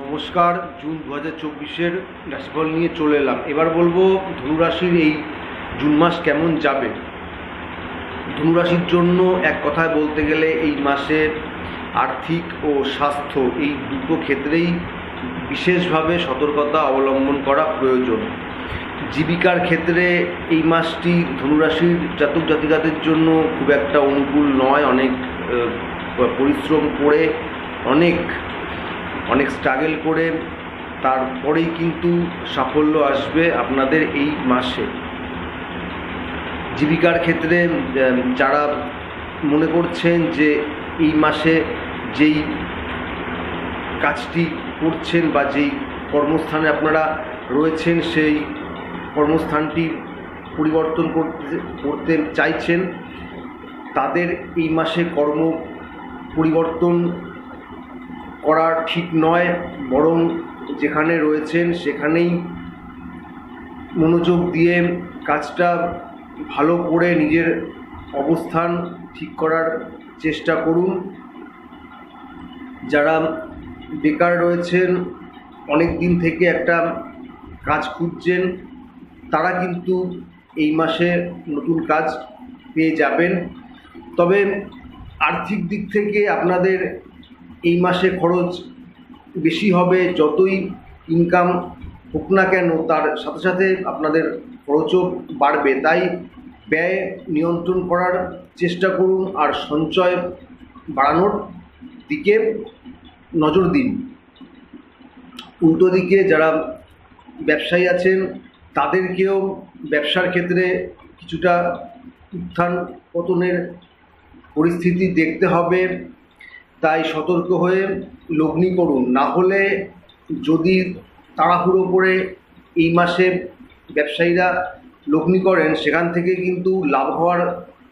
নমস্কার। জুন 2024-এর রাশিফল নিয়ে চলে এলাম। এবার বলবো ধনুরাশির এই জুন মাস কেমন যাবে। ধনুরাশির জন্য এক কথায় বলতে গেলে এই মাসে আর্থিক ও স্বাস্থ্য এই দুটো ক্ষেত্রেই বিশেষভাবে সতর্কতা অবলম্বন করা প্রয়োজন। জীবিকার ক্ষেত্রে এই মাসটি ধনুরাশির জাতক জাতিকাদের জন্য খুব একটা অনুকূল নয়। অনেক পরিশ্রম করে অনেক স্ট্রাগল করে তারপরেই কিন্তু সাফল্য আসবে আপনাদের এই মাসে। জীবিকার ক্ষেত্রে যারা মনে করছেন যে এই মাসে যেই কাজটি করছেন বা যেই কর্মস্থানে আপনারা রয়েছেন সেই কর্মস্থানটি পরিবর্তন করতে চাইছেন, তাদের এই মাসে কর্ম পরিবর্তন করা ঠিক নয়, বরং যেখানে রয়েছেন সেখানেই মনোযোগ দিয়ে কাজটা ভালো করে নিজের অবস্থান ঠিক করার চেষ্টা করুন। যারা বেকার রয়েছেন, অনেক দিন থেকে একটা কাজ খুঁজছেন, তারা কিন্তু এই মাসে নতুন কাজ পেয়ে যাবেন। তবে আর্থিক দিক থেকে আপনাদের এই মাসে খরচ বেশি হবে। যতই ইনকাম হোক না কেন তার সাথে সাথে আপনাদের খরচও বাড়বে। তাই ব্যয় নিয়ন্ত্রণ করার চেষ্টা করুন আর সঞ্চয় বাড়ানোর দিকে নজর দিন। উল্টো দিকে যারা ব্যবসায়ী আছেন তাদেরকেও ব্যবসার ক্ষেত্রে কিছুটা উত্থান পতনের পরিস্থিতি দেখতে হবে। তাই সতর্ক হয়ে লগ্নি করুন। না হলে যদি তাড়াহুড়ো করে এই মাসে ব্যবসায়ীরা লগ্নি করেন, সেখান থেকে কিন্তু লাভ হওয়ার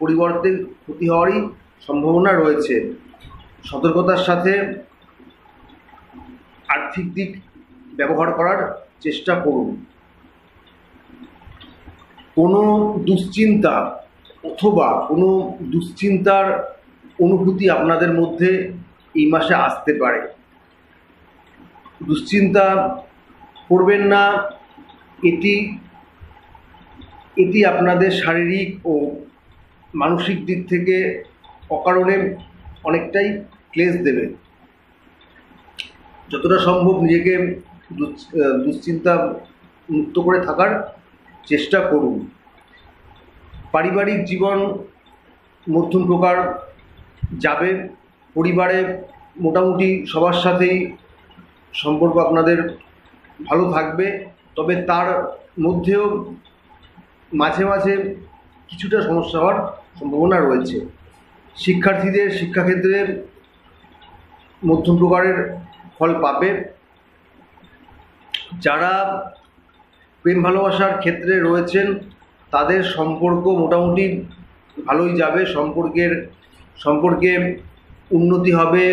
পরিবর্তে ক্ষতি হওয়ারই সম্ভাবনা রয়েছে। সতর্কতার সাথে আর্থিক দিক ব্যবহার করার চেষ্টা করুন। কোনো দুশ্চিন্তা অথবা কোনো দুশ্চিন্তার অনুভূতি আপনাদের মধ্যে এই মাসে আসতে পারে। দুশ্চিন্তা করবেন না। এটি আপনাদের শারীরিক ও মানসিক দিক থেকে অকারণে অনেকটাই ক্লেশ দেবে। যতটা সম্ভব নিজেকে দুশ্চিন্তা মুক্ত করে থাকার চেষ্টা করুন। পারিবারিক জীবন মধ্যম প্রকার যাবে। পরিবারে মোটামুটি সবার সাথেই সম্পর্ক আপনাদের ভালো থাকবে, তবে তার মধ্যেও মাঝে মাঝে কিছুটা সমস্যা হওয়ার সম্ভাবনা রয়েছে। শিক্ষার্থীদের শিক্ষাক্ষেত্রে মধ্যম প্রকারের ফল পাবে। যারা প্রেম ভালোবাসার ক্ষেত্রে রয়েছেন তাদের সম্পর্ক মোটামুটি ভালোই যাবে। সম্পর্কে উন্নতি হবে,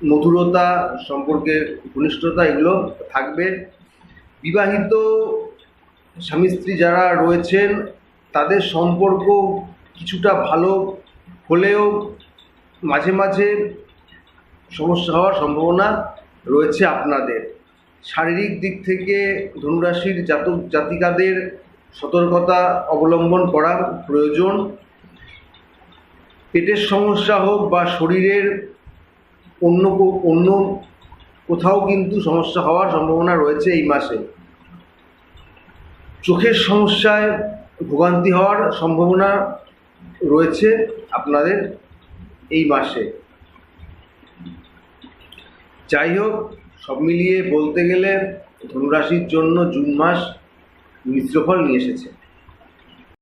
মধুরতা, সম্পর্কের ঘনিষ্ঠতা এগুলো থাকবে। বিবাহিত স্বামী স্ত্রী যারা রয়েছেন তাদের সম্পর্ক কিছুটা ভালো হলেও মাঝে মাঝে সমস্যা হওয়ার সম্ভাবনা রয়েছে আপনাদের। শারীরিক দিক থেকে ধনুরাশির জাতক জাতিকাদের সতর্কতা অবলম্বন করা প্রয়োজন। পেটের সমস্যা হোক বা শরীরের অন্য কোথাও কিন্তু সমস্যা হওয়ার সম্ভাবনা রয়েছে এই মাসে। চোখের সমস্যায় ভোগান্তি হওয়ার সম্ভাবনা রয়েছে আপনাদের এই মাসে। যাই হোক, সব মিলিয়ে বলতে গেলে ধনুরাশির জন্য জুন মাস মিশ্র ফল নিয়ে এসেছে।